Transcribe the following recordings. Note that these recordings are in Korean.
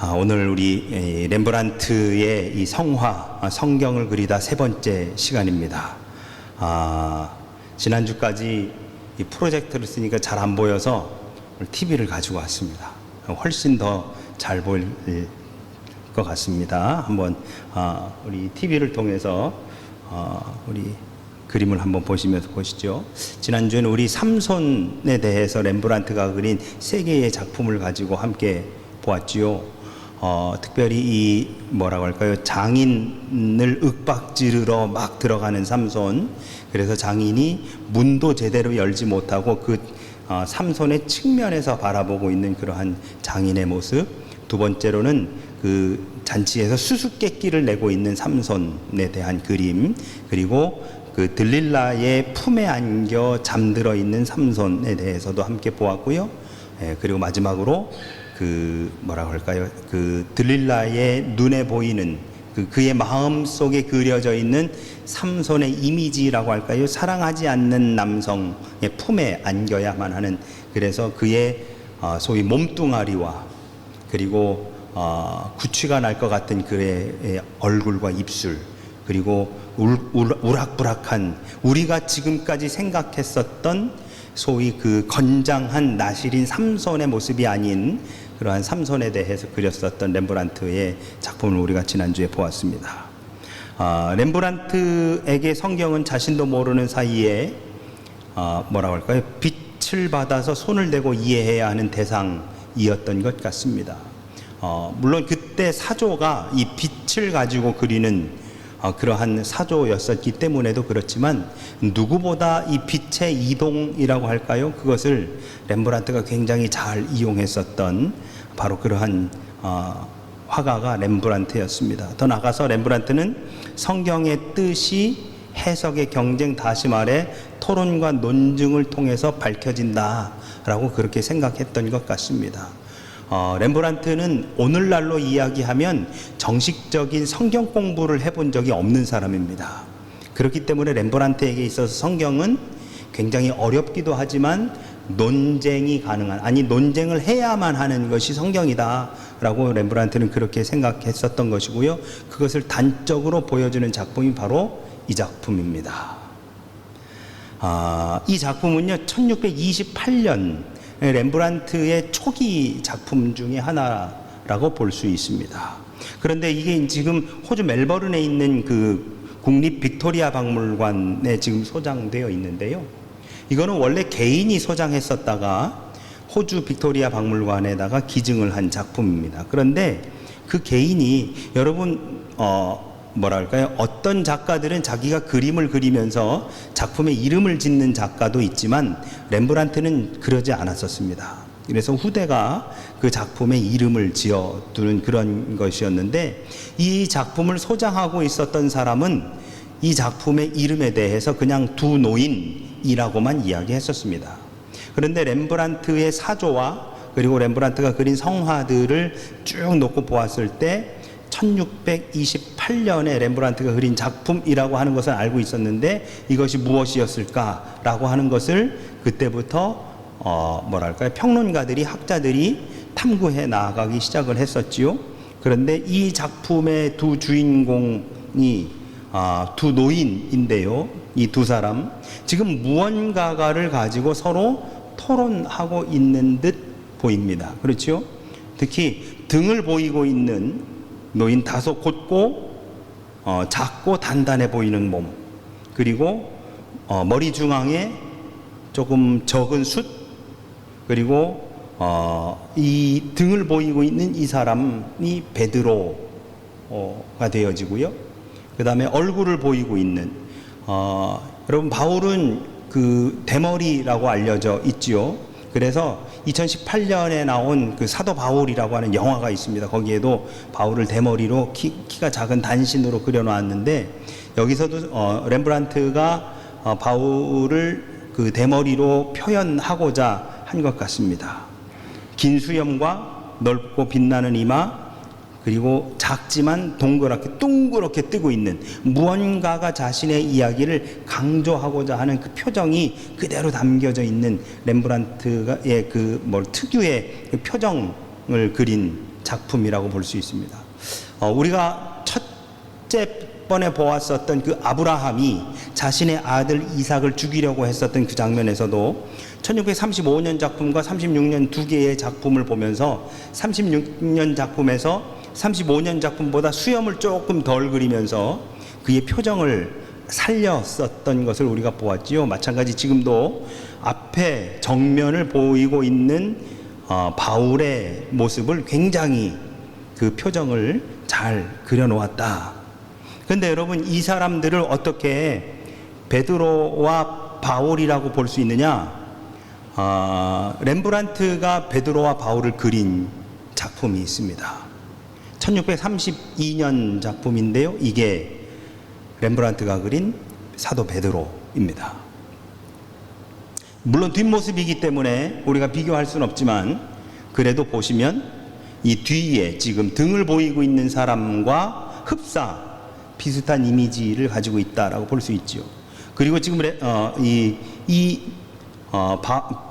오늘 우리 렘브란트의 이 성화, 성경을 그리다 세 번째 시간입니다. 지난주까지 이 프로젝터를 쓰니까 잘 안 보여서 TV를 가지고 왔습니다. 훨씬 더 잘 보일 것 같습니다. 한번 우리 TV를 통해서 우리 그림을 한번 보시면서 보시죠. 지난주에는 우리 삼손에 대해서 렘브란트가 그린 세 개의 작품을 가지고 함께 보았지요. 특별히 이 뭐라고 할까요? 장인을 윽박지르러 막 들어가는 삼손. 그래서 장인이 문도 제대로 열지 못하고 그 삼손의 측면에서 바라보고 있는 그러한 장인의 모습. 두 번째로는 그 잔치에서 수수께끼를 내고 있는 삼손에 대한 그림. 그리고 그 들릴라의 품에 안겨 잠들어 있는 삼손에 대해서도 함께 보았고요. 그리고 마지막으로 그 뭐라고 할까요? 그 들릴라의 눈에 보이는 그의 마음 속에 그려져 있는 삼손의 이미지라고 할까요? 사랑하지 않는 남성의 품에 안겨야만 하는, 그래서 그의 소위 몸뚱아리와 그리고 구취가 날 것 같은 그의 얼굴과 입술, 그리고 우락부락한 우리가 지금까지 생각했었던 소위 그 건장한 나실인 삼손의 모습이 아닌 그러한 삼손에 대해서 그렸었던 렘브란트의 작품을 우리가 지난주에 보았습니다. 렘브란트에게 성경은 자신도 모르는 사이에 뭐라고 할까요? 빛을 받아서 손을 대고 이해해야 하는 대상이었던 것 같습니다. 물론 그때 사조가 이 빛을 가지고 그리는 그러한 사조였었기 때문에도 그렇지만, 누구보다 이 빛의 이동이라고 할까요? 그것을 렘브란트가 굉장히 잘 이용했었던 바로 그러한 화가가 렘브란트였습니다. 더 나아가서 렘브란트는 성경의 뜻이 해석의 경쟁, 다시 말해 토론과 논증을 통해서 밝혀진다라고 그렇게 생각했던 것 같습니다. 렘브란트는 오늘날로 이야기하면 정식적인 성경 공부를 해본 적이 없는 사람입니다. 그렇기 때문에 렘브란트에게 있어서 성경은 굉장히 어렵기도 하지만 논쟁이 가능한, 아니 논쟁을 해야만 하는 것이 성경이다 라고 렘브란트는 그렇게 생각했었던 것이고요. 그것을 단적으로 보여주는 작품이 바로 이 작품입니다. 이 작품은요 1628년 렘브란트의 초기 작품 중에 하나라고 볼 수 있습니다. 그런데 이게 지금 호주 멜버른에 있는 그 국립 빅토리아 박물관에 지금 소장되어 있는데요. 이거는 원래 개인이 소장했었다가 호주 빅토리아 박물관에다가 기증을 한 작품입니다. 그런데 그 개인이, 여러분 뭐랄까요? 어떤 작가들은 자기가 그림을 그리면서 작품의 이름을 짓는 작가도 있지만 렘브란트는 그러지 않았었습니다. 그래서 후대가 그 작품의 이름을 지어두는 그런 것이었는데, 이 작품을 소장하고 있었던 사람은 이 작품의 이름에 대해서 그냥 두 노인이라고만 이야기했었습니다. 그런데 렘브란트의 사조와 그리고 렘브란트가 그린 성화들을 쭉 놓고 보았을 때 1628년에 렘브란트가 그린 작품이라고 하는 것을 알고 있었는데, 이것이 무엇이었을까라고 하는 것을 그때부터 뭐랄까요? 평론가들이, 학자들이 탐구해 나아가기 시작을 했었지요. 그런데 이 작품의 두 주인공이 두 노인인데요. 이 두 사람 지금 무언가를 가지고 서로 토론하고 있는 듯 보입니다. 그렇죠? 특히 등을 보이고 있는 노인, 다소 곧고 작고 단단해 보이는 몸, 그리고 머리 중앙에 조금 적은 숫, 그리고 이 등을 보이고 있는 이 사람이 베드로가 되어지고요. 그 다음에 얼굴을 보이고 있는 여러분, 바울은 그 대머리라고 알려져 있지요. 그래서 2018년에 나온 그 사도 바울이라고 하는 영화가 있습니다. 거기에도 바울을 대머리로 키가 작은 단신으로 그려놨는데, 여기서도 렘브란트가 바울을 그 대머리로 표현하고자 한 것 같습니다. 긴 수염과 넓고 빛나는 이마, 그리고 작지만 둥그렇게 뜨고 있는, 무언가가 자신의 이야기를 강조하고자 하는 그 표정이 그대로 담겨져 있는 렘브란트의 그 특유의 그 표정을 그린 작품이라고 볼 수 있습니다. 우리가 첫째 번에 보았었던 그 아브라함이 자신의 아들 이삭을 죽이려고 했었던 그 장면에서도 1635년 작품과 36년 두 개의 작품을 보면서 36년 작품에서 35년 작품보다 수염을 조금 덜 그리면서 그의 표정을 살렸었던 것을 우리가 보았지요. 마찬가지 지금도 앞에 정면을 보이고 있는 바울의 모습을 굉장히 그 표정을 잘 그려놓았다. 그런데 여러분, 이 사람들을 어떻게 베드로와 바울이라고 볼 수 있느냐? 렘브란트가 베드로와 바울을 그린 작품이 있습니다. 1632년 작품인데요. 이게 렘브란트가 그린 사도 베드로입니다. 물론 뒷모습이기 때문에 우리가 비교할 수는 없지만, 그래도 보시면 이 뒤에 지금 등을 보이고 있는 사람과 흡사 비슷한 이미지를 가지고 있다라고 볼 수 있죠. 그리고 지금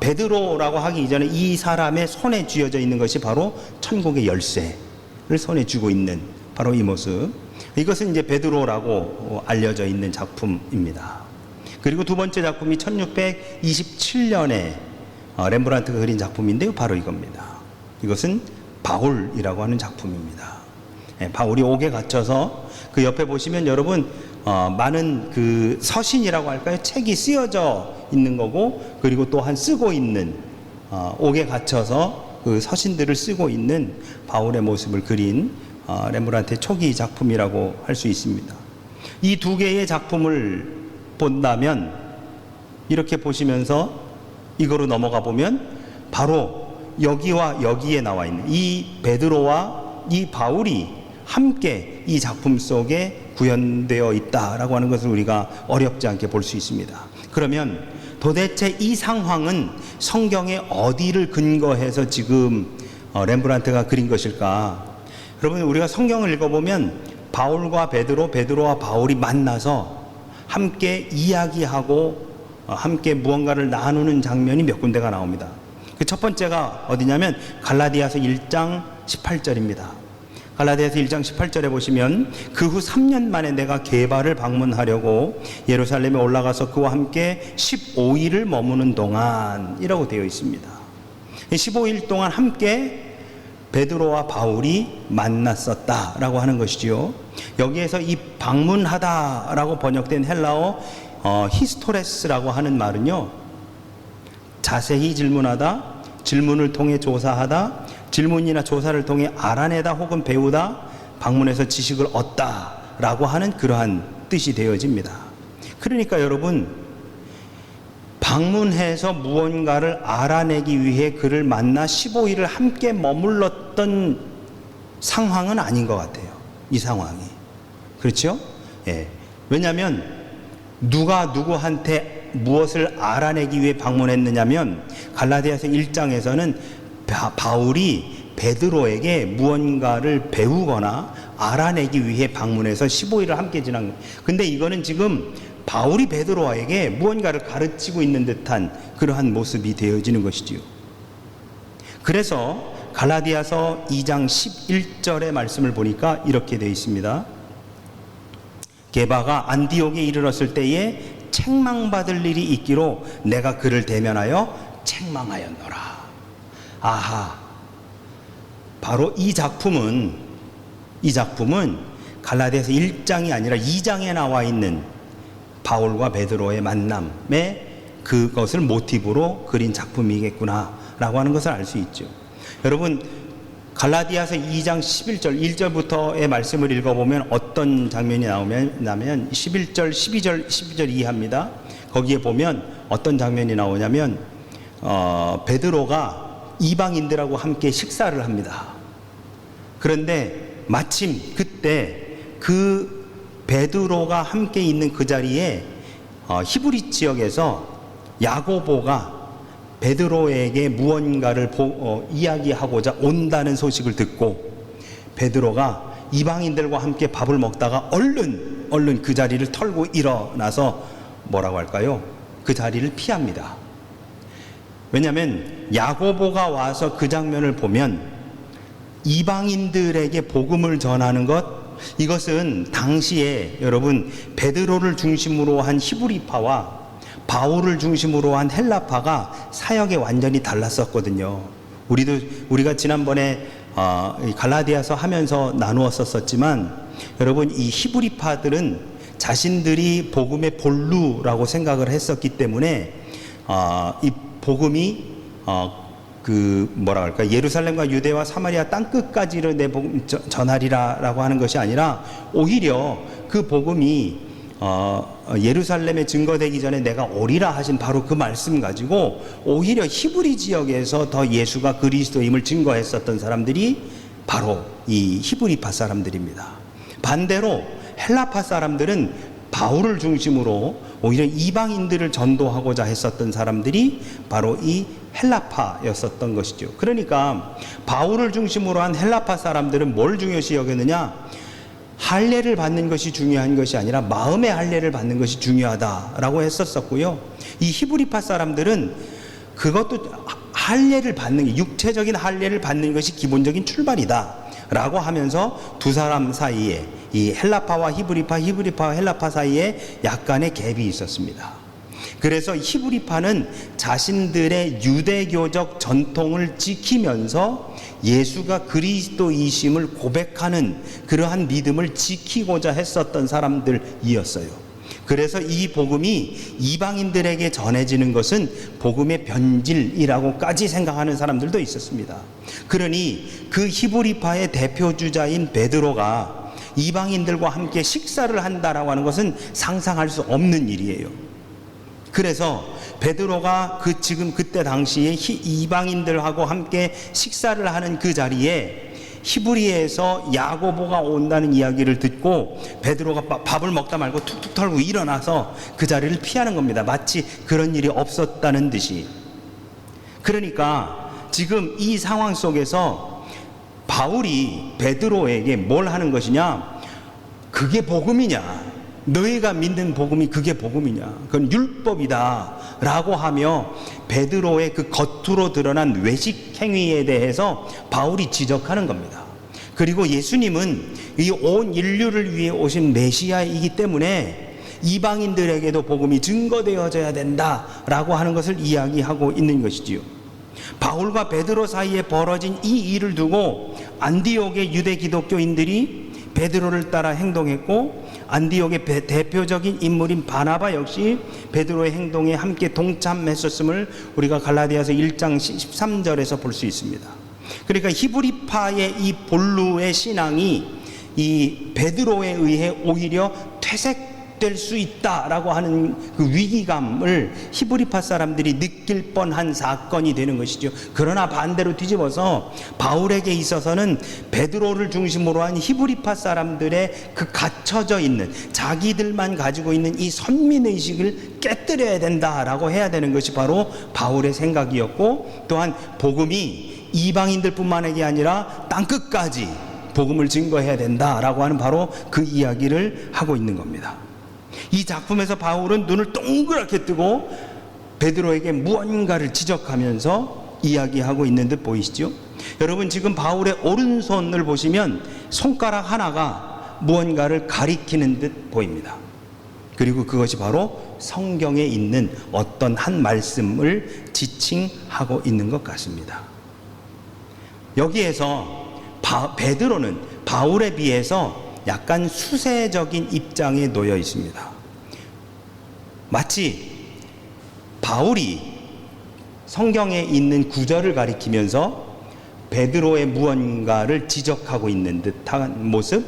베드로라고 하기 이전에 이 사람의 손에 쥐어져 있는 것이 바로 천국의 열쇠를 손에 쥐고 있는 바로 이 모습. 이것은 이제 베드로라고 알려져 있는 작품입니다. 그리고 두 번째 작품이 1627년에 렘브란트가 그린 작품인데요. 바로 이겁니다. 이것은 바울이라고 하는 작품입니다. 바울이 옥에 갇혀서 그 옆에 보시면 여러분 많은 그 서신이라고 할까요? 책이 쓰여져 있는 거고, 그리고 또한 쓰고 있는 옥에 갇혀서 그 서신들을 쓰고 있는 바울의 모습을 그린 렘브란트의 초기 작품이라고 할 수 있습니다. 이 두 개의 작품을 본다면 이렇게 보시면서 이거로 넘어가 보면 바로 여기와 여기에 나와 있는 이 베드로와 이 바울이 함께 이 작품 속에 구현되어 있다라고 하는 것을 우리가 어렵지 않게 볼 수 있습니다. 그러면 도대체 이 상황은 성경의 어디를 근거해서 지금 렘브란트가 그린 것일까? 여러분, 우리가 성경을 읽어보면 바울과 베드로, 베드로와 바울이 만나서 함께 이야기하고 함께 무언가를 나누는 장면이 몇 군데가 나옵니다. 그 첫 번째가 어디냐면 갈라디아서 1장 18절입니다. 갈라디아서 1장 18절에 보시면 그 후 3년 만에 내가 게바를 방문하려고 예루살렘에 올라가서 그와 함께 15일을 머무는 동안이라고 되어 있습니다. 15일 동안 함께 베드로와 바울이 만났었다라고 하는 것이지요. 여기에서 이 방문하다라고 번역된 헬라어 히스토레스라고 하는 말은요, 자세히 질문하다, 질문을 통해 조사하다, 질문이나 조사를 통해 알아내다 혹은 배우다, 방문해서 지식을 얻다라고 하는 그러한 뜻이 되어집니다. 그러니까 여러분, 방문해서 무언가를 알아내기 위해 그를 만나 15일을 함께 머물렀던 상황은 아닌 것 같아요. 이 상황이. 그렇죠? 예. 왜냐하면 누가 누구한테 무엇을 알아내기 위해 방문했느냐면 근갈라디아서 1장에서는 바울이 베드로에게 무언가를 배우거나 알아내기 위해 방문해서 15일을 함께 지난 거예요. 근데 이거는 지금 바울이 베드로에게 무언가를 가르치고 있는 듯한 그러한 모습이 되어지는 것이지요. 그래서 갈라디아서 2장 11절의 말씀을 보니까 이렇게 되어 있습니다. 게바가 안디옥에 이르렀을 때에 책망받을 일이 있기로 내가 그를 대면하여 책망하였노라. 아하, 바로 이 작품은 갈라디아서 1장이 아니라 2장에 나와 있는 바울과 베드로의 만남에 그것을 모티브로 그린 작품이겠구나 라고 하는 것을 알 수 있죠. 여러분, 갈라디아서 2장 11절 1절부터의 말씀을 읽어보면 어떤 장면이 나오면 11절 12절 이해합니다. 거기에 보면 어떤 장면이 나오냐면 베드로가 이방인들하고 함께 식사를 합니다. 그런데 마침 그때 그 베드로가 함께 있는 그 자리에 히브리 지역에서 야고보가 베드로에게 무언가를 이야기하고자 온다는 소식을 듣고 베드로가 이방인들과 함께 밥을 먹다가 얼른 그 자리를 털고 일어나서 뭐라고 할까요? 그 자리를 피합니다. 왜냐하면 야고보가 와서 그 장면을 보면 이방인들에게 복음을 전하는 것, 이것은 당시에 여러분 베드로를 중심으로 한 히브리파와 바울을 중심으로 한 헬라파가 사역이 완전히 달랐었거든요. 우리가 지난번에 갈라디아서 하면서 나누었었지만 여러분, 이 히브리파들은 자신들이 복음의 본루라고 생각을 했었기 때문에 이 복음이 예루살렘과 유대와 사마리아 땅끝까지를 내 복음 전하리라라고 하는 것이 아니라 오히려 그 복음이 예루살렘에 증거되기 전에 내가 오리라 하신 바로 그 말씀 가지고 오히려 히브리 지역에서 더 예수가 그리스도임을 증거했었던 사람들이 바로 이 히브리파 사람들입니다. 반대로 헬라파 사람들은 바울을 중심으로 오히려 이방인들을 전도하고자 했었던 사람들이 바로 이 헬라파였었던 것이죠. 그러니까 바울을 중심으로 한 헬라파 사람들은 뭘 중요시 여겼느냐? 할례를 받는 것이 중요한 것이 아니라 마음의 할례를 받는 것이 중요하다라고 했었고요. 이 히브리파 사람들은 그것도 할례를 받는 게, 육체적인 할례를 받는 것이 기본적인 출발이다라고 하면서 두 사람 사이에, 이 헬라파와 히브리파와 헬라파 사이에 약간의 갭이 있었습니다. 그래서 히브리파는 자신들의 유대교적 전통을 지키면서 예수가 그리스도이심을 고백하는 그러한 믿음을 지키고자 했었던 사람들이었어요. 그래서 이 복음이 이방인들에게 전해지는 것은 복음의 변질이라고까지 생각하는 사람들도 있었습니다. 그러니 그 히브리파의 대표주자인 베드로가 이방인들과 함께 식사를 한다라고 하는 것은 상상할 수 없는 일이에요. 그래서 베드로가 그때 당시에 이방인들하고 함께 식사를 하는 그 자리에 히브리에서 야고보가 온다는 이야기를 듣고 베드로가 밥을 먹다 말고 툭툭 털고 일어나서 그 자리를 피하는 겁니다. 마치 그런 일이 없었다는 듯이. 그러니까 지금 이 상황 속에서 바울이 베드로에게 뭘 하는 것이냐? 그게 복음이냐? 너희가 믿는 복음이 그게 복음이냐? 그건 율법이다 라고 하며 베드로의 그 겉으로 드러난 외식 행위에 대해서 바울이 지적하는 겁니다. 그리고 예수님은 이 온 인류를 위해 오신 메시아이기 때문에 이방인들에게도 복음이 증거되어져야 된다라고 하는 것을 이야기하고 있는 것이지요. 바울과 베드로 사이에 벌어진 이 일을 두고 안디옥의 유대 기독교인들이 베드로를 따라 행동했고, 안디옥의 대표적인 인물인 바나바 역시 베드로의 행동에 함께 동참했었음을 우리가 갈라디아서 1장 13절에서 볼 수 있습니다. 그러니까 히브리파의 이 본루의 신앙이 이 베드로에 의해 오히려 퇴색될 수 있다라고 하는 그 위기감을 히브리파 사람들이 느낄 뻔한 사건이 되는 것이죠. 그러나 반대로 뒤집어서 바울에게 있어서는 베드로를 중심으로 한 히브리파 사람들의 그 갇혀져 있는, 자기들만 가지고 있는 이 선민의식을 깨뜨려야 된다라고 해야 되는 것이 바로 바울의 생각이었고, 또한 복음이 이방인들뿐만이 아니라 땅끝까지 복음을 증거해야 된다라고 하는 바로 그 이야기를 하고 있는 겁니다. 이 작품에서 바울은 눈을 동그랗게 뜨고 베드로에게 무언가를 지적하면서 이야기하고 있는 듯 보이시죠? 여러분, 지금 바울의 오른손을 보시면 손가락 하나가 무언가를 가리키는 듯 보입니다. 그리고 그것이 바로 성경에 있는 어떤 한 말씀을 지칭하고 있는 것 같습니다. 여기에서 베드로는 바울에 비해서 약간 수세적인 입장에 놓여 있습니다. 마치 바울이 성경에 있는 구절을 가리키면서 베드로의 무언가를 지적하고 있는 듯한 모습,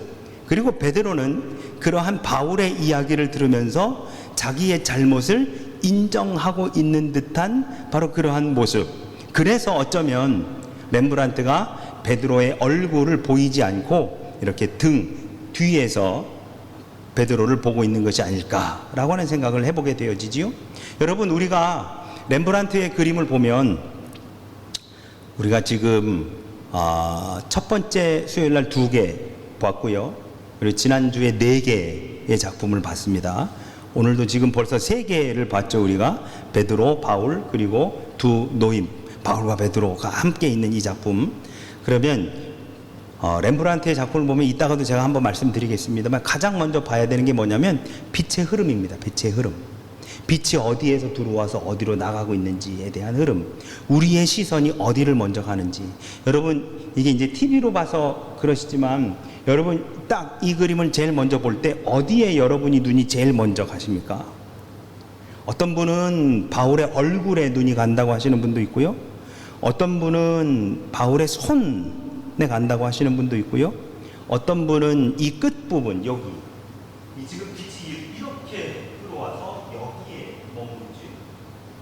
그리고 베드로는 그러한 바울의 이야기를 들으면서 자기의 잘못을 인정하고 있는 듯한 바로 그러한 모습. 그래서 어쩌면 렘브란트가 베드로의 얼굴을 보이지 않고 이렇게 등 뒤에서 베드로를 보고 있는 것이 아닐까라고 하는 생각을 해보게 되어지지요. 여러분, 우리가 렘브란트의 그림을 보면 우리가 지금 첫 번째 수요일 날 2개 봤고요. 그리고 지난주에 4개의 작품을 봤습니다. 오늘도 지금 벌써 3개를 봤죠. 우리가 베드로, 바울, 그리고 두 노임, 바울과 베드로가 함께 있는 이 작품. 그러면 렘브란트의 작품을 보면 이따가도 제가 한번 말씀드리겠습니다만 가장 먼저 봐야 되는 게 뭐냐면 빛의 흐름입니다. 빛의 흐름. 빛이 어디에서 들어와서 어디로 나가고 있는지에 대한 흐름. 우리의 시선이 어디를 먼저 가는지. 여러분, 이게 이제 TV로 봐서 그러시지만 여러분 딱 이 그림을 제일 먼저 볼 때 어디에 여러분이 눈이 제일 먼저 가십니까? 어떤 분은 바울의 얼굴에 눈이 간다고 하시는 분도 있고요. 어떤 분은 바울의 손에 간다고 하시는 분도 있고요. 어떤 분은 이 끝부분, 여기. 이 지금 빛이 이렇게 들어와서 여기에 머무르지.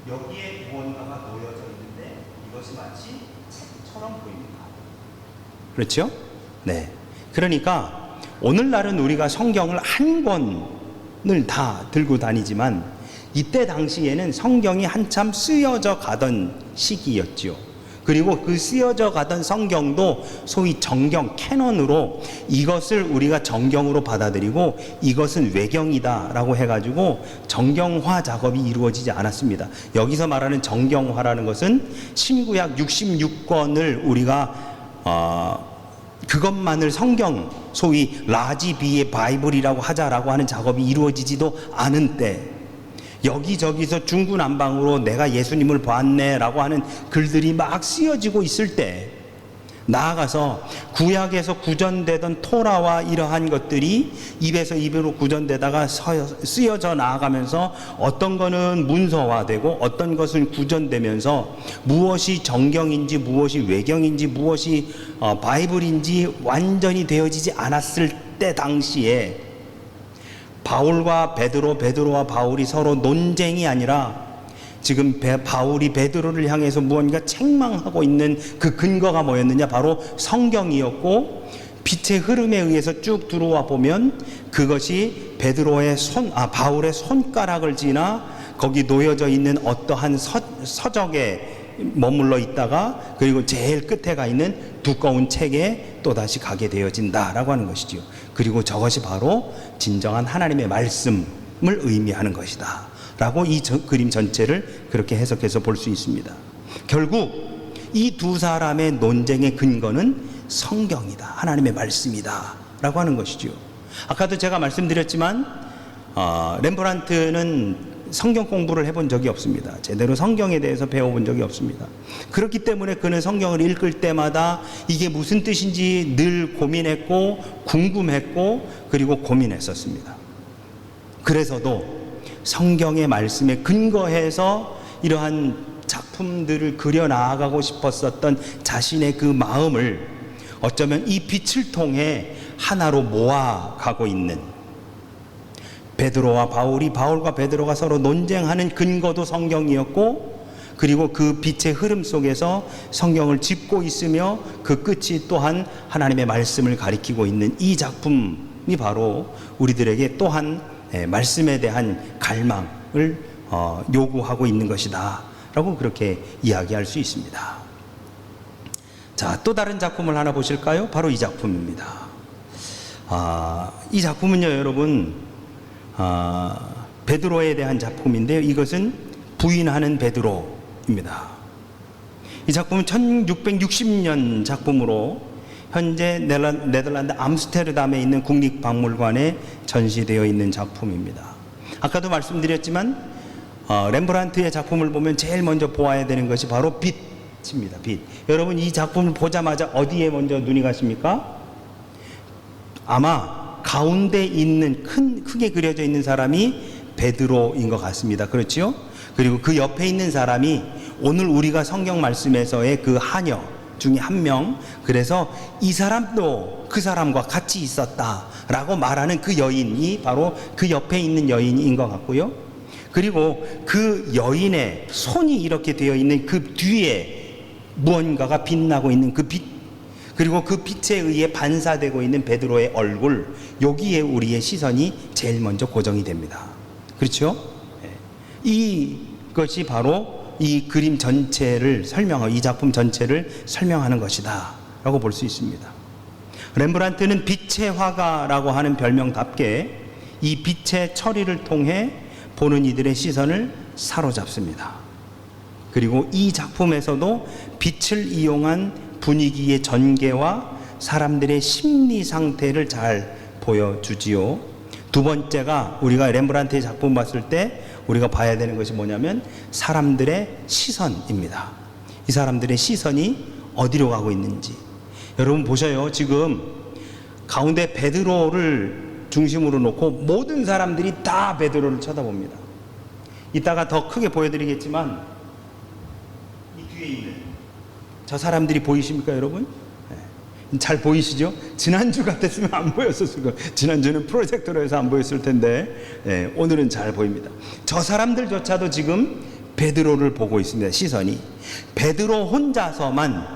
여기에 무언가가 놓여져 있는데 이것이 마치 책처럼 보입니다. 그렇죠? 네. 그러니까 오늘날은 우리가 성경을 한 권을 다 들고 다니지만 이때 당시에는 성경이 한참 쓰여져 가던 시기였죠. 그리고 그 쓰여져 가던 성경도 소위 정경, 캐논으로 이것을 우리가 정경으로 받아들이고 이것은 외경이다라고 해가지고 정경화 작업이 이루어지지 않았습니다. 여기서 말하는 정경화라는 것은 신구약 66권을 우리가 그것만을 성경, 소위 라지비의 바이블이라고 하자라고 하는 작업이 이루어지지도 않은 때, 여기저기서 중구난방으로 내가 예수님을 봤네 라고 하는 글들이 막 쓰여지고 있을 때, 나아가서 구약에서 구전되던 토라와 이러한 것들이 입에서 입으로 구전되다가 쓰여져 나아가면서 어떤 거는 문서화되고 어떤 것은 구전되면서 무엇이 정경인지 무엇이 외경인지 무엇이 바이블인지 완전히 되어지지 않았을 때 당시에 바울과 베드로, 베드로와 바울이 서로 논쟁이 아니라 지금 바울이 베드로를 향해서 무언가 책망하고 있는 그 근거가 뭐였느냐? 바로 성경이었고, 빛의 흐름에 의해서 쭉 들어와 보면 그것이 베드로의 바울의 손가락을 지나 거기 놓여져 있는 어떠한 서적에 머물러 있다가 그리고 제일 끝에 가 있는 두꺼운 책에 또다시 가게 되어진다라고 하는 것이죠. 그리고 저것이 바로 진정한 하나님의 말씀을 의미하는 것이다 라고 이 그림 전체를 그렇게 해석해서 볼 수 있습니다. 결국 이 두 사람의 논쟁의 근거는 성경이다, 하나님의 말씀이다 라고 하는 것이죠. 아까도 제가 말씀드렸지만 렘브란트는 성경 공부를 해본 적이 없습니다. 제대로 성경에 대해서 배워본 적이 없습니다. 그렇기 때문에 그는 성경을 읽을 때마다 이게 무슨 뜻인지 늘 고민했고 궁금했고 그리고 고민했었습니다. 그래서도 성경의 말씀에 근거해서 이러한 작품들을 그려 나아가고 싶었었던 자신의 그 마음을 어쩌면 이 빛을 통해 하나로 모아가고 있는, 베드로와 바울이, 바울과 베드로가 서로 논쟁하는 근거도 성경이었고, 그리고 그 빛의 흐름 속에서 성경을 짚고 있으며 그 끝이 또한 하나님의 말씀을 가리키고 있는 이 작품이 바로 우리들에게 또한 말씀에 대한 갈망을 요구하고 있는 것이다 라고 그렇게 이야기할 수 있습니다. 자, 또 다른 작품을 하나 보실까요? 바로 이 작품입니다. 이 작품은요, 여러분, 베드로에 대한 작품인데요, 이것은 부인하는 베드로입니다. 이 작품은 1660년 작품으로 현재 네덜란드 암스테르담에 있는 국립박물관에 전시되어 있는 작품입니다. 아까도 말씀드렸지만 렘브란트의 작품을 보면 제일 먼저 보아야 되는 것이 바로 빛입니다. 빛. 여러분, 이 작품을 보자마자 어디에 먼저 눈이 가십니까? 아마 가운데 있는 크게 그려져 있는 사람이 베드로인 것 같습니다. 그렇죠? 그리고 그 옆에 있는 사람이 오늘 우리가 성경 말씀에서의 그 하녀 중에 한 명, 그래서 이 사람도 그 사람과 같이 있었다라고 말하는 그 여인이 바로 그 옆에 있는 여인인 것 같고요. 그리고 그 여인의 손이 이렇게 되어 있는 그 뒤에 무언가가 빛나고 있는 그 빛, 그리고 그 빛에 의해 반사되고 있는 베드로의 얼굴, 여기에 우리의 시선이 제일 먼저 고정이 됩니다. 그렇죠? 이것이 바로 이 그림 전체를 설명하고 이 작품 전체를 설명하는 것이다 라고 볼 수 있습니다. 렘브란트는 빛의 화가라고 하는 별명답게 이 빛의 처리를 통해 보는 이들의 시선을 사로잡습니다. 그리고 이 작품에서도 빛을 이용한 분위기의 전개와 사람들의 심리 상태를 잘 보여주지요. 두 번째가 우리가 렘브란트의 작품 봤을 때 우리가 봐야 되는 것이 뭐냐면 사람들의 시선입니다. 이 사람들의 시선이 어디로 가고 있는지. 여러분 보셔요. 지금 가운데 베드로를 중심으로 놓고 모든 사람들이 다 베드로를 쳐다봅니다. 이따가 더 크게 보여드리겠지만 이 뒤에 있는 저 사람들이 보이십니까 여러분? 잘 보이시죠? 지난주 같았으면 안 보였었을 거예요. 지난주는 프로젝터로 해서 안 보였을 텐데 오늘은 잘 보입니다. 저 사람들조차도 지금 베드로를 보고 있습니다. 시선이 베드로 혼자서만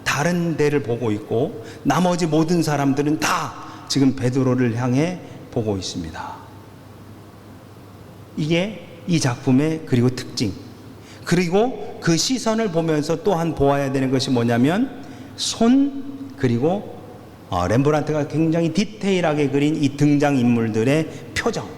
다른 데를 보고 있고 나머지 모든 사람들은 다 지금 베드로를 향해 보고 있습니다. 이게 이 작품의 그리고 특징. 그리고 그 시선을 보면서 또한 보아야 되는 것이 뭐냐면 손 그리고 렘브란트가 굉장히 디테일하게 그린 이 등장인물들의 표정.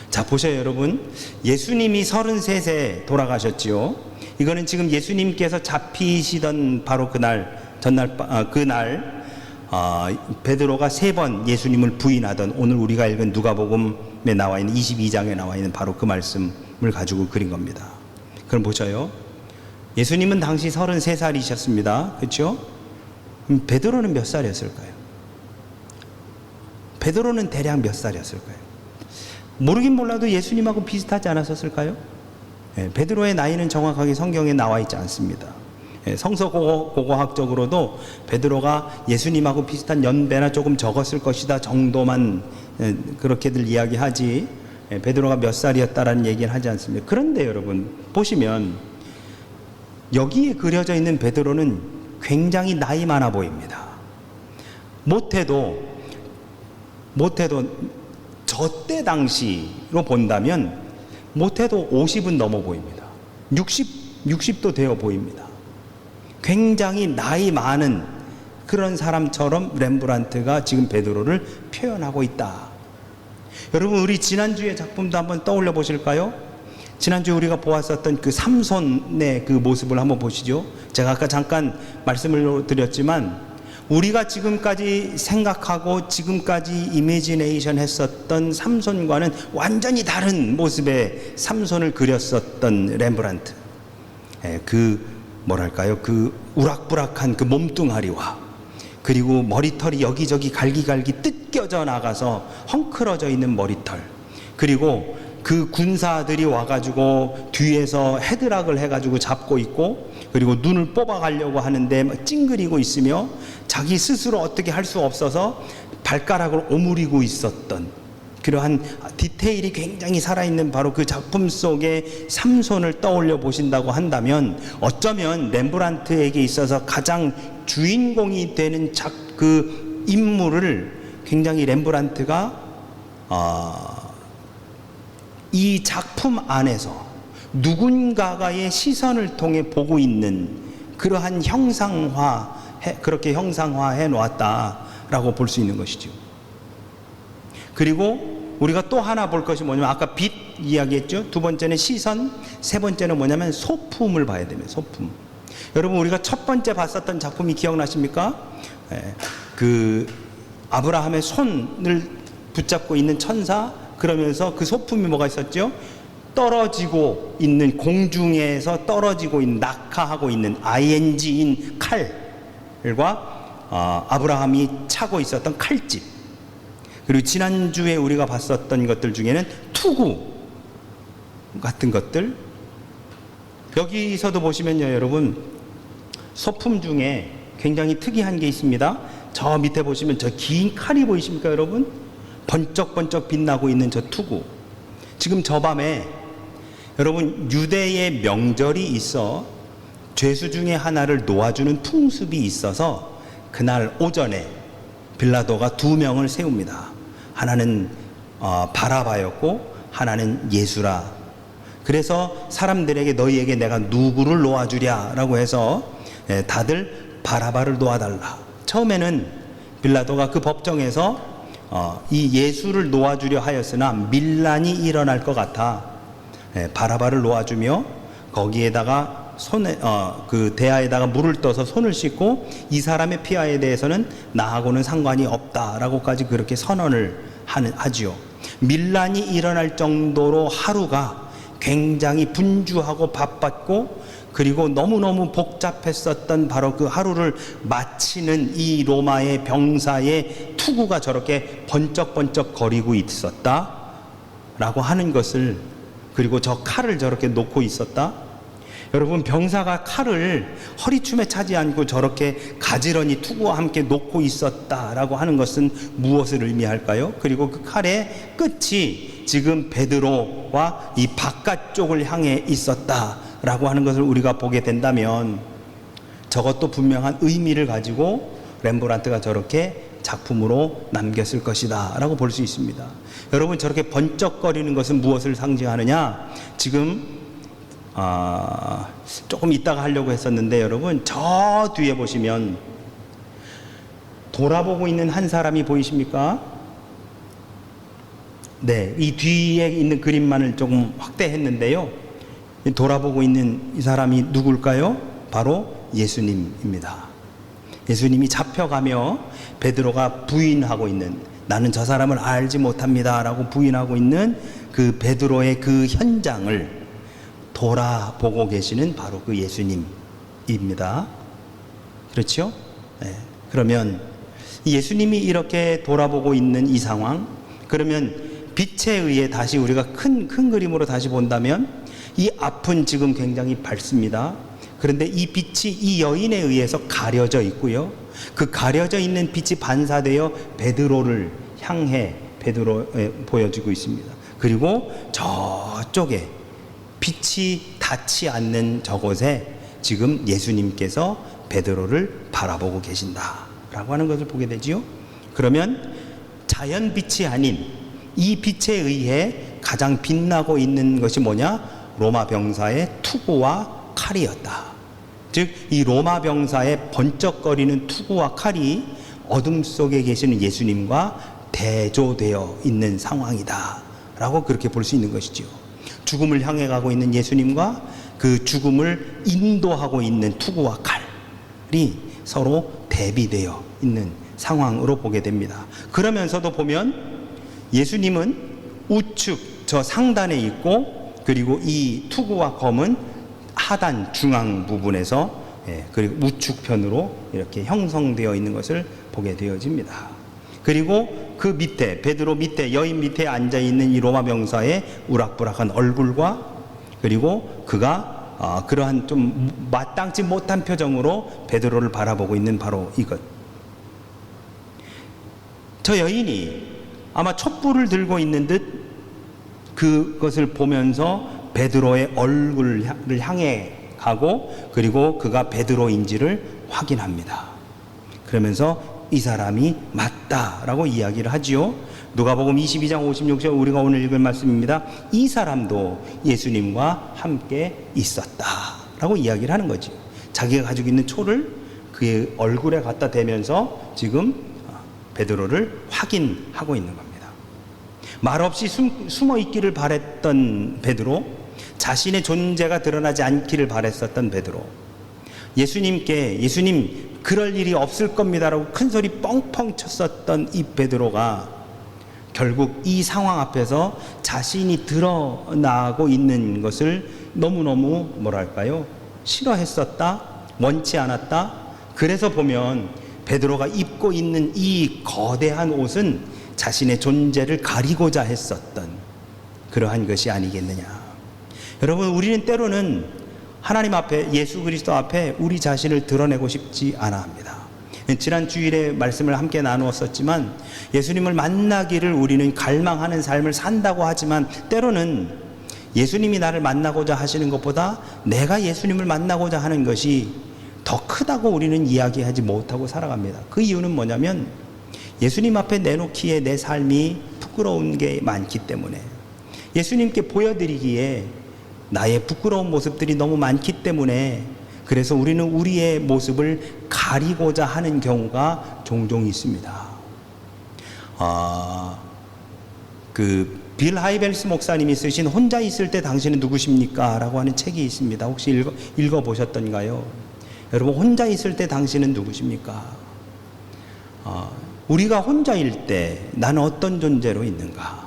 자 보세요 여러분. 예수님이 33세 돌아가셨지요. 이거는 지금 예수님께서 잡히시던 바로 그날 베드로가 3번 예수님을 부인하던 오늘 우리가 읽은 누가복음에 나와 있는 22장에 나와 있는 바로 그 말씀을 가지고 그린 겁니다. 그럼 보셔요. 예수님은 당시 33살이셨습니다. 그렇죠? 그럼 베드로는 몇 살이었을까요? 베드로는 대략 몇 살이었을까요? 모르긴 몰라도 예수님하고 비슷하지 않았었을까요? 베드로의 나이는 정확하게 성경에 나와 있지 않습니다. 성서고고학적으로도 베드로가 예수님하고 비슷한 연배나 조금 적었을 것이다 정도만 그렇게들 이야기하지 베드로가 몇 살이었다라는 얘기는 하지 않습니다. 그런데 여러분 보시면 여기에 그려져 있는 베드로는 굉장히 나이 많아 보입니다. 못해도 저때 당시로 본다면 못해도 50은 넘어 보입니다. 60도 되어 보입니다. 굉장히 나이 많은 그런 사람처럼 렘브란트가 지금 베드로를 표현하고 있다. 여러분 우리 지난주의 작품도 한번 떠올려 보실까요? 지난주에 우리가 보았었던 그 삼손의 그 모습을 한번 보시죠. 제가 아까 잠깐 말씀을 드렸지만 우리가 지금까지 생각하고 지금까지 이미지네이션 했었던 삼손과는 완전히 다른 모습의 삼손을 그렸었던 렘브란트. 그 뭐랄까요? 그 우락부락한 그 몸뚱아리와 그리고 머리털이 여기저기 갈기갈기 뜯겨져 나가서 헝클어져 있는 머리털, 그리고 그 군사들이 와가지고 뒤에서 헤드락을 해가지고 잡고 있고, 그리고 눈을 뽑아가려고 하는데 막 찡그리고 있으며 자기 스스로 어떻게 할 수 없어서 발가락을 오므리고 있었던 그러한 디테일이 굉장히 살아있는 바로 그 작품 속의 삼손을 떠올려 보신다고 한다면 어쩌면 렘브란트에게 있어서 가장 주인공이 되는 그 인물을 굉장히 렘브란트가 이 작품 안에서 누군가의 시선을 통해 보고 있는 그러한 그렇게 형상화해 놓았다라고 볼 수 있는 것이죠. 그리고 우리가 또 하나 볼 것이 뭐냐면 아까 빛 이야기했죠. 두 번째는 시선, 세 번째는 뭐냐면 소품을 봐야 됩니다. 소품. 여러분 우리가 첫 번째 봤었던 작품이 기억나십니까? 그 아브라함의 손을 붙잡고 있는 천사, 그러면서 그 소품이 뭐가 있었죠? 떨어지고 있는, 공중에서 떨어지고 있는, 낙하하고 있는 ing인 칼과 아브라함이 차고 있었던 칼집, 그리고 지난주에 우리가 봤었던 것들 중에는 투구 같은 것들. 여기서도 보시면요 여러분, 소품 중에 굉장히 특이한 게 있습니다. 저 밑에 보시면 저 긴 칼이 보이십니까 여러분? 번쩍번쩍 빛나고 있는 저 투구. 지금 저 밤에 여러분 유대의 명절이 있어 죄수 중에 하나를 놓아주는 풍습이 있어서 그날 오전에 빌라도가 2명을 세웁니다. 하나는 바라바였고 하나는 예수라. 그래서 사람들에게 너희에게 내가 누구를 놓아주랴 라고 해서 다들 바라바를 놓아달라. 처음에는 빌라도가 그 법정에서 이 예수를 놓아주려 하였으나 밀란이 일어날 것 같아 바라바를 놓아주며 거기에다가 그 대야에다가 물을 떠서 손을 씻고 이 사람의 피아에 대해서는 나하고는 상관이 없다라고까지 그렇게 선언을 하지요. 밀란이 일어날 정도로 하루가 굉장히 분주하고 바빴고 그리고 너무너무 복잡했었던 바로 그 하루를 마치는 이 로마의 병사의 투구가 저렇게 번쩍번쩍 거리고 있었다라고 하는 것을, 그리고 저 칼을 저렇게 놓고 있었다. 여러분, 병사가 칼을 허리춤에 차지 않고 저렇게 가지런히 투구와 함께 놓고 있었다라고 하는 것은 무엇을 의미할까요? 그리고 그 칼의 끝이 지금 베드로와 이 바깥쪽을 향해 있었다라고 하는 것을 우리가 보게 된다면 저것도 분명한 의미를 가지고 렘브란트가 저렇게 작품으로 남겼을 것이다 라고 볼 수 있습니다. 여러분, 저렇게 번쩍거리는 것은 무엇을 상징하느냐? 지금 조금 이따가 하려고 했었는데 여러분, 저 뒤에 보시면 돌아보고 있는 한 사람이 보이십니까? 네, 이 뒤에 있는 그림만을 조금 확대했는데요, 돌아보고 있는 이 사람이 누굴까요? 바로 예수님입니다. 예수님이 잡혀가며 베드로가 부인하고 있는, 나는 저 사람을 알지 못합니다 라고 부인하고 있는 그 베드로의 그 현장을 돌아보고 계시는 바로 그 예수님입니다. 그렇죠? 네. 그러면 예수님이 이렇게 돌아보고 있는 이 상황, 그러면 빛에 의해 다시 우리가 큰 그림으로 다시 본다면 이 앞은 지금 굉장히 밝습니다. 그런데 이 빛이 이 여인에 의해서 가려져 있고요, 그 가려져 있는 빛이 반사되어 베드로를 향해 베드로에 보여지고 있습니다. 그리고 저쪽에 빛이 닿지 않는 저곳에 지금 예수님께서 베드로를 바라보고 계신다라고 하는 것을 보게 되지요. 그러면 자연 빛이 아닌 이 빛에 의해 가장 빛나고 있는 것이 뭐냐? 로마 병사의 투구와 칼이었다. 즉, 이 로마 병사의 번쩍거리는 투구와 칼이 어둠 속에 계시는 예수님과 대조되어 있는 상황이다 라고 그렇게 볼 수 있는 것이지요. 죽음을 향해 가고 있는 예수님과 그 죽음을 인도하고 있는 투구와 칼이 서로 대비되어 있는 상황으로 보게 됩니다. 그러면서도 보면 예수님은 우측 저 상단에 있고, 그리고 이 투구와 검은 하단 중앙 부분에서 그리고 우측편으로 이렇게 형성되어 있는 것을 보게 되어집니다. 그리고 그 밑에, 베드로 밑에, 여인 밑에 앉아있는 이 로마 병사의 우락부락한 얼굴과, 그리고 그가 그러한 좀 마땅치 못한 표정으로 베드로를 바라보고 있는 바로 이것. 저 여인이 아마 촛불을 들고 있는 듯 그것을 보면서 베드로의 얼굴을 향해 가고, 그리고 그가 베드로인지를 확인합니다. 그러면서 이 사람이 맞다라고 이야기를 하지요. 누가복음 22장 56절 우리가 오늘 읽을 말씀입니다. 이 사람도 예수님과 함께 있었다라고 이야기를 하는 거죠. 자기가 가지고 있는 초를 그의 얼굴에 갖다 대면서 지금 베드로를 확인하고 있는 겁니다. 말없이 숨어 있기를 바랬던 베드로, 자신의 존재가 드러나지 않기를 바랬었던 베드로, 예수님 그럴 일이 없을 겁니다라고 큰 소리 뻥뻥 쳤었던 이 베드로가 결국 이 상황 앞에서 자신이 드러나고 있는 것을 너무너무 뭐랄까요? 싫어했었다, 원치 않았다. 그래서 보면 베드로가 입고 있는 이 거대한 옷은 자신의 존재를 가리고자 했었던 그러한 것이 아니겠느냐. 여러분, 우리는 때로는 하나님 앞에, 예수 그리스도 앞에 우리 자신을 드러내고 싶지 않아 합니다. 지난 주일에 말씀을 함께 나누었었지만 예수님을 만나기를 우리는 갈망하는 삶을 산다고 하지만 때로는 예수님이 나를 만나고자 하시는 것보다 내가 예수님을 만나고자 하는 것이 더 크다고 우리는 이야기하지 못하고 살아갑니다. 그 이유는 뭐냐면 예수님 앞에 내놓기에 내 삶이 부끄러운 게 많기 때문에, 예수님께 보여드리기에 나의 부끄러운 모습들이 너무 많기 때문에, 그래서 우리는 우리의 모습을 가리고자 하는 경우가 종종 있습니다. 그 빌 하이벨스 목사님이 쓰신 혼자 있을 때 당신은 누구십니까? 라고 하는 책이 있습니다. 혹시 읽어보셨던가요? 여러분, 혼자 있을 때 당신은 누구십니까? 우리가 혼자일 때 나는 어떤 존재로 있는가?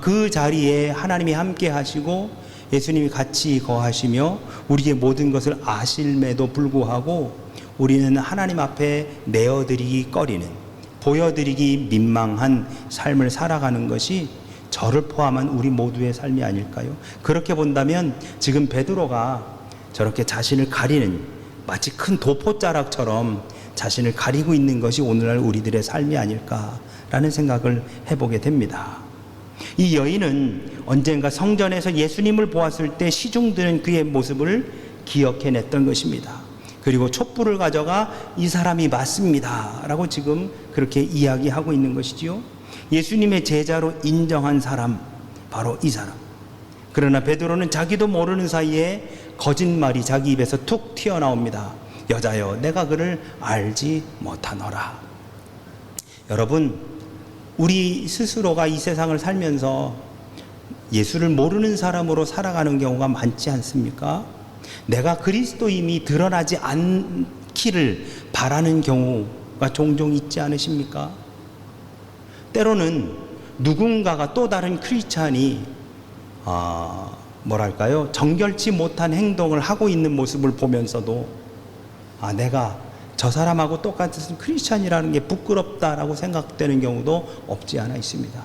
그 자리에 하나님이 함께 하시고 예수님이 같이 거하시며 우리의 모든 것을 아실매도 불구하고 우리는 하나님 앞에 내어드리기 꺼리는, 보여드리기 민망한 삶을 살아가는 것이 저를 포함한 우리 모두의 삶이 아닐까요? 그렇게 본다면 지금 베드로가 저렇게 자신을 가리는, 마치 큰 도포자락처럼 자신을 가리고 있는 것이 오늘날 우리들의 삶이 아닐까라는 생각을 해보게 됩니다. 이 여인은 언젠가 성전에서 예수님을 보았을 때 시중드는 그의 모습을 기억해냈던 것입니다. 그리고 촛불을 가져가 이 사람이 맞습니다 라고 지금 그렇게 이야기하고 있는 것이지요. 예수님의 제자로 인정한 사람, 바로 이 사람. 그러나 베드로는 자기도 모르는 사이에 거짓말이 자기 입에서 툭 튀어나옵니다. 여자여, 내가 그를 알지 못하노라. 여러분, 우리 스스로가 이 세상을 살면서 예수를 모르는 사람으로 살아가는 경우가 많지 않습니까? 내가 그리스도임이 드러나지 않기를 바라는 경우가 종종 있지 않으십니까? 때로는 누군가가 또 다른 크리스찬이 정결치 못한 행동을 하고 있는 모습을 보면서도 내가 저 사람하고 똑같은 크리스찬이라는 게 부끄럽다라고 생각되는 경우도 없지 않아 있습니다.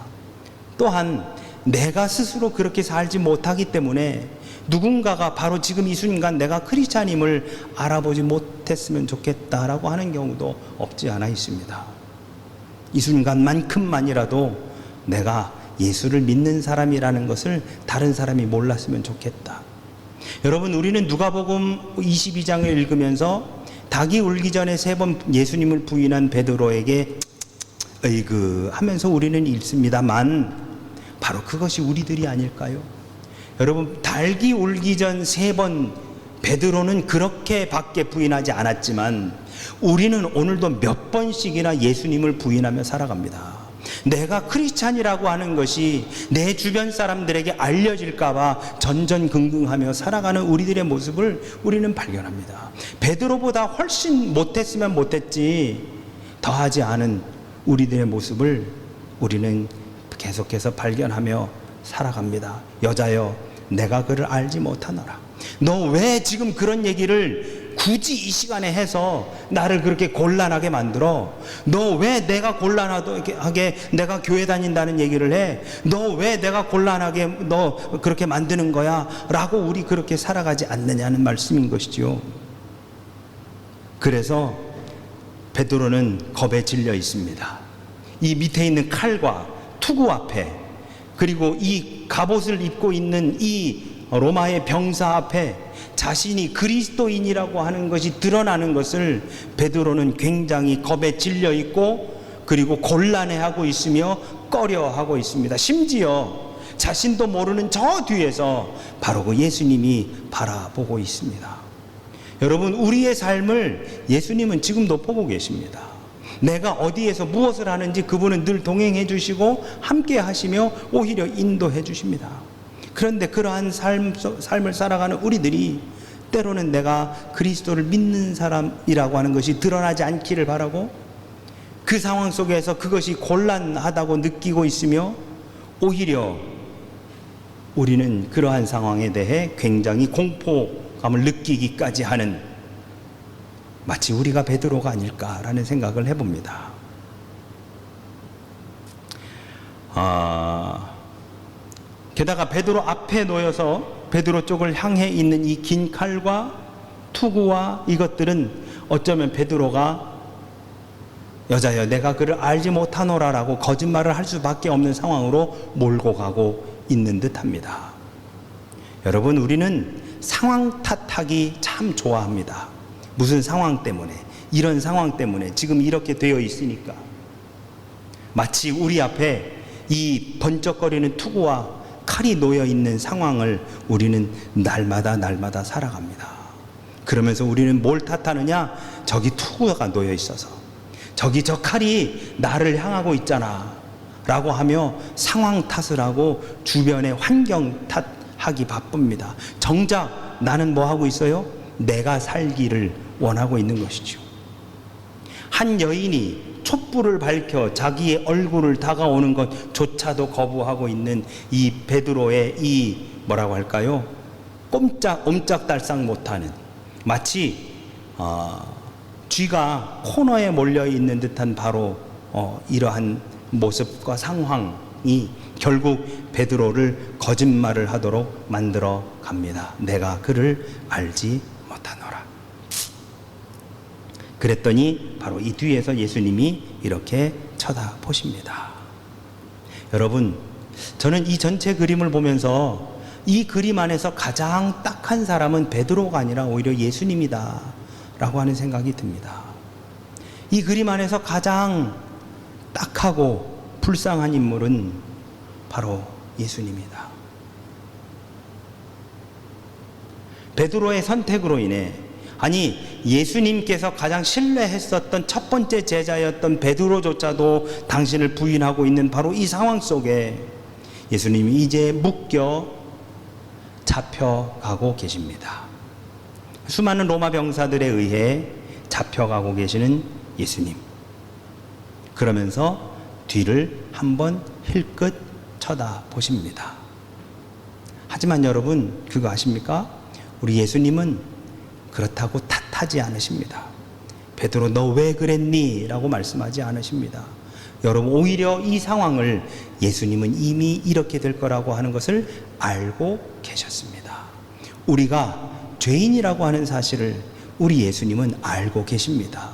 또한 내가 스스로 그렇게 살지 못하기 때문에 누군가가 바로 지금 이 순간 내가 크리스찬임을 알아보지 못했으면 좋겠다라고 하는 경우도 없지 않아 있습니다. 이 순간만큼만이라도 내가 예수를 믿는 사람이라는 것을 다른 사람이 몰랐으면 좋겠다. 여러분, 우리는 누가복음 22장을 읽으면서 닭이 울기 전에 3번 예수님을 부인한 베드로에게 으이그 하면서 우리는 읽습니다만 바로 그것이 우리들이 아닐까요? 여러분, 닭이 울기 전 3번 베드로는 그렇게밖에 부인하지 않았지만 우리는 오늘도 몇 번씩이나 예수님을 부인하며 살아갑니다. 내가 크리스찬이라고 하는 것이 내 주변 사람들에게 알려질까봐 전전긍긍하며 살아가는 우리들의 모습을 우리는 발견합니다. 베드로보다 훨씬 못했으면 못했지 더하지 않은 우리들의 모습을 우리는 계속해서 발견하며 살아갑니다. 여자여, 내가 그를 알지 못하노라. 너 왜 지금 그런 얘기를 굳이 이 시간에 해서 나를 그렇게 곤란하게 만들어? 너 왜 내가 곤란하게 내가 교회 다닌다는 얘기를 해? 너 왜 내가 곤란하게 너 그렇게 만드는 거야? 라고 우리 그렇게 살아가지 않느냐는 말씀인 것이죠. 그래서 베드로는 겁에 질려 있습니다. 이 밑에 있는 칼과 투구 앞에, 그리고 이 갑옷을 입고 있는 이 로마의 병사 앞에 자신이 그리스도인이라고 하는 것이 드러나는 것을 베드로는 굉장히 겁에 질려 있고 그리고 곤란해하고 있으며 꺼려하고 있습니다. 심지어 자신도 모르는 저 뒤에서 바로 그 예수님이 바라보고 있습니다. 여러분, 우리의 삶을 예수님은 지금도 보고 계십니다. 내가 어디에서 무엇을 하는지 그분은 늘 동행해 주시고 함께 하시며 오히려 인도해 주십니다. 그런데 그러한 삶을 살아가는 우리들이 때로는 내가 그리스도를 믿는 사람이라고 하는 것이 드러나지 않기를 바라고 그 상황 속에서 그것이 곤란하다고 느끼고 있으며 오히려 우리는 그러한 상황에 대해 굉장히 공포감을 느끼기까지 하는, 마치 우리가 베드로가 아닐까라는 생각을 해봅니다. 게다가 베드로 앞에 놓여서 베드로 쪽을 향해 있는 이 긴 칼과 투구와 이것들은 어쩌면 베드로가 여자여, 내가 그를 알지 못하노라라고 거짓말을 할 수밖에 없는 상황으로 몰고 가고 있는 듯합니다. 여러분, 우리는 상황 탓하기 참 좋아합니다. 무슨 상황 때문에, 이런 상황 때문에 지금 이렇게 되어 있으니까. 마치 우리 앞에 이 번쩍거리는 투구와 칼이 놓여 있는 상황을 우리는 날마다 살아갑니다. 그러면서 우리는 뭘 탓하느냐? 저기 투구가 놓여 있어서, 저기 저 칼이 나를 향하고 있잖아 라고 하며 상황 탓을 하고 주변의 환경 탓하기 바쁩니다. 정작 나는 뭐 하고 있어요? 내가 살기를 원하고 있는 것이죠. 한 여인이 촛불을 밝혀 자기의 얼굴을 다가오는 것조차도 거부하고 있는 이 베드로의 이 뭐라고 할까요? 옴짝달싹 못하는, 마치 쥐가 코너에 몰려 있는 듯한 바로 이러한 모습과 상황이 결국 베드로를 거짓말을 하도록 만들어 갑니다. 내가 그를 알지 못하노라. 그랬더니 바로 이 뒤에서 예수님이 이렇게 쳐다보십니다. 여러분, 저는 이 전체 그림을 보면서 이 그림 안에서 가장 딱한 사람은 베드로가 아니라 오히려 예수님이다 라고 하는 생각이 듭니다. 이 그림 안에서 가장 딱하고 불쌍한 인물은 바로 예수님이다. 베드로의 선택으로 인해, 아니 예수님께서 가장 신뢰했었던 첫 번째 제자였던 베드로조차도 당신을 부인하고 있는 바로 이 상황 속에 예수님이 이제 묶여 잡혀가고 계십니다. 수많은 로마 병사들에 의해 잡혀가고 계시는 예수님. 그러면서 뒤를 한번 힐끗 쳐다보십니다. 하지만 여러분, 그거 아십니까? 우리 예수님은 그렇다고 탓하지 않으십니다. 베드로 너 왜 그랬니? 라고 말씀하지 않으십니다. 여러분, 오히려 이 상황을 예수님은 이미 이렇게 될 거라고 하는 것을 알고 계셨습니다. 우리가 죄인이라고 하는 사실을 우리 예수님은 알고 계십니다.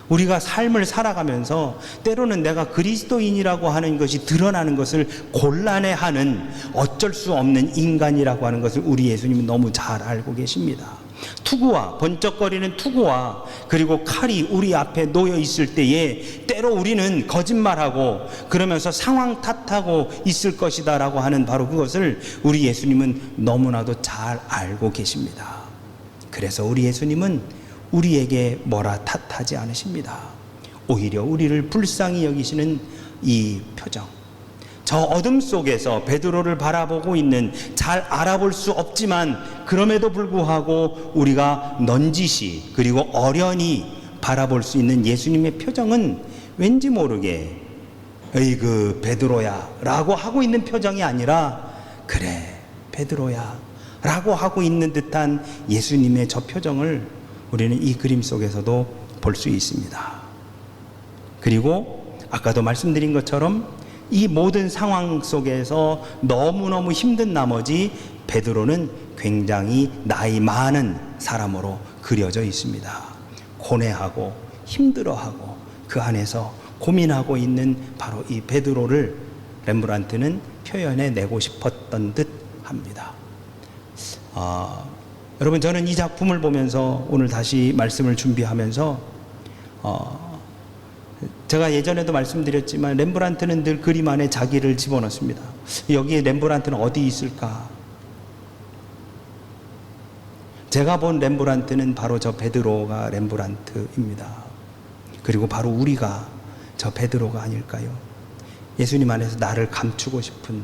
우리가 삶을 살아가면서 때로는 내가 그리스도인이라고 하는 것이 드러나는 것을 곤란해하는 어쩔 수 없는 인간이라고 하는 것을 우리 예수님은 너무 잘 알고 계십니다. 투구와 번쩍거리는 투구와 그리고 칼이 우리 앞에 놓여 있을 때에 때로 우리는 거짓말하고 그러면서 상황 탓하고 있을 것이다 라고 하는 바로 그것을 우리 예수님은 너무나도 잘 알고 계십니다. 그래서 우리 예수님은 우리에게 뭐라 탓하지 않으십니다. 오히려 우리를 불쌍히 여기시는 이 표정, 저 어둠 속에서 베드로를 바라보고 있는, 잘 알아볼 수 없지만 그럼에도 불구하고 우리가 넌지시 그리고 어련히 바라볼 수 있는 예수님의 표정은 왠지 모르게 에이그 베드로야 라고 하고 있는 표정이 아니라 그래 베드로야 라고 하고 있는 듯한 예수님의 저 표정을 우리는 이 그림 속에서도 볼 수 있습니다. 그리고 아까도 말씀드린 것처럼 이 모든 상황 속에서 너무너무 힘든 나머지 베드로는 굉장히 나이 많은 사람으로 그려져 있습니다. 고뇌하고 힘들어하고 그 안에서 고민하고 있는 바로 이 베드로를 렘브란트는 표현해 내고 싶었던 듯 합니다. 여러분, 저는 이 작품을 보면서 오늘 다시 말씀을 준비하면서 제가 예전에도 말씀드렸지만 렘브란트는 늘 그림 안에 자기를 집어넣습니다. 여기에 렘브란트는 어디 있을까? 제가 본 렘브란트는 바로 저 베드로가 렘브란트입니다. 그리고 바로 우리가 저 베드로가 아닐까요? 예수님 안에서 나를 감추고 싶은,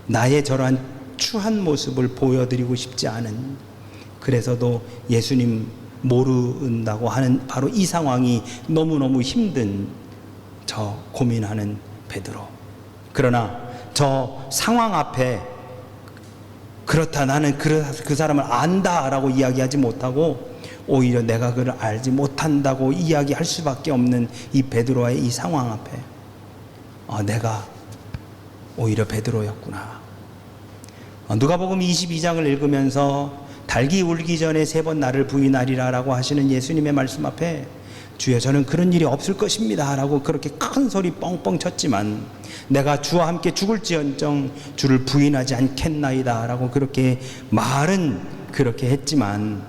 나의 저러한 추한 모습을 보여드리고 싶지 않은, 그래서도 예수님 모른다고 하는 바로 이 상황이 너무너무 힘든 저 고민하는 베드로. 그러나 저 상황 앞에 그렇다 나는 그 사람을 안다 라고 이야기하지 못하고 오히려 내가 그를 알지 못한다고 이야기할 수밖에 없는 이 베드로의 이 상황 앞에 내가 오히려 베드로였구나. 누가복음 22장을 읽으면서 달기 울기 전에 3번 나를 부인하리라 라고 하시는 예수님의 말씀 앞에 주여 저는 그런 일이 없을 것입니다 라고 그렇게 큰 소리 뻥뻥 쳤지만 내가 주와 함께 죽을지언정 주를 부인하지 않겠나이다 라고 그렇게 말은 그렇게 했지만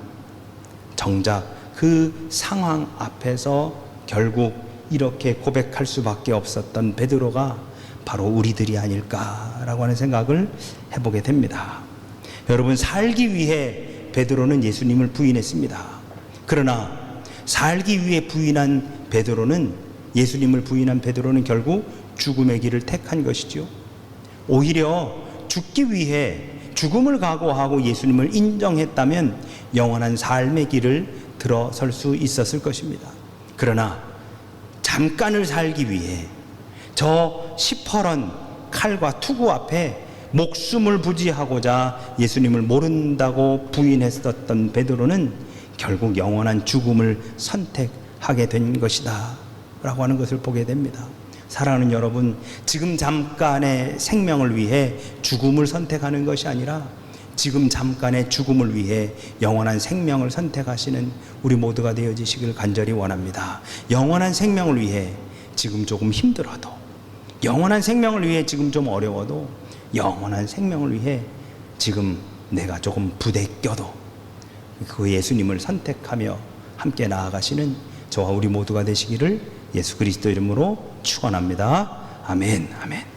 정작 그 상황 앞에서 결국 이렇게 고백할 수밖에 없었던 베드로가 바로 우리들이 아닐까라고 하는 생각을 해보게 됩니다. 여러분, 살기 위해 베드로는 예수님을 부인했습니다. 그러나 살기 위해 부인한 베드로는, 예수님을 부인한 베드로는 결국 죽음의 길을 택한 것이지요. 오히려 죽기 위해 죽음을 각오하고 예수님을 인정했다면 영원한 삶의 길을 들어설 수 있었을 것입니다. 그러나 잠깐을 살기 위해 저 시퍼런 칼과 투구 앞에 목숨을 부지하고자 예수님을 모른다고 부인했었던 베드로는 결국 영원한 죽음을 선택하게 된 것이다 라고 하는 것을 보게 됩니다. 사랑하는 여러분, 지금 잠깐의 생명을 위해 죽음을 선택하는 것이 아니라 지금 잠깐의 죽음을 위해 영원한 생명을 선택하시는 우리 모두가 되어지시길 간절히 원합니다. 영원한 생명을 위해 지금 조금 힘들어도, 영원한 생명을 위해 지금 좀 어려워도, 영원한 생명을 위해 지금 내가 조금 부대껴도 그 예수님을 선택하며 함께 나아가시는 저와 우리 모두가 되시기를 예수 그리스도 이름으로 축원합니다. 아멘, 아멘.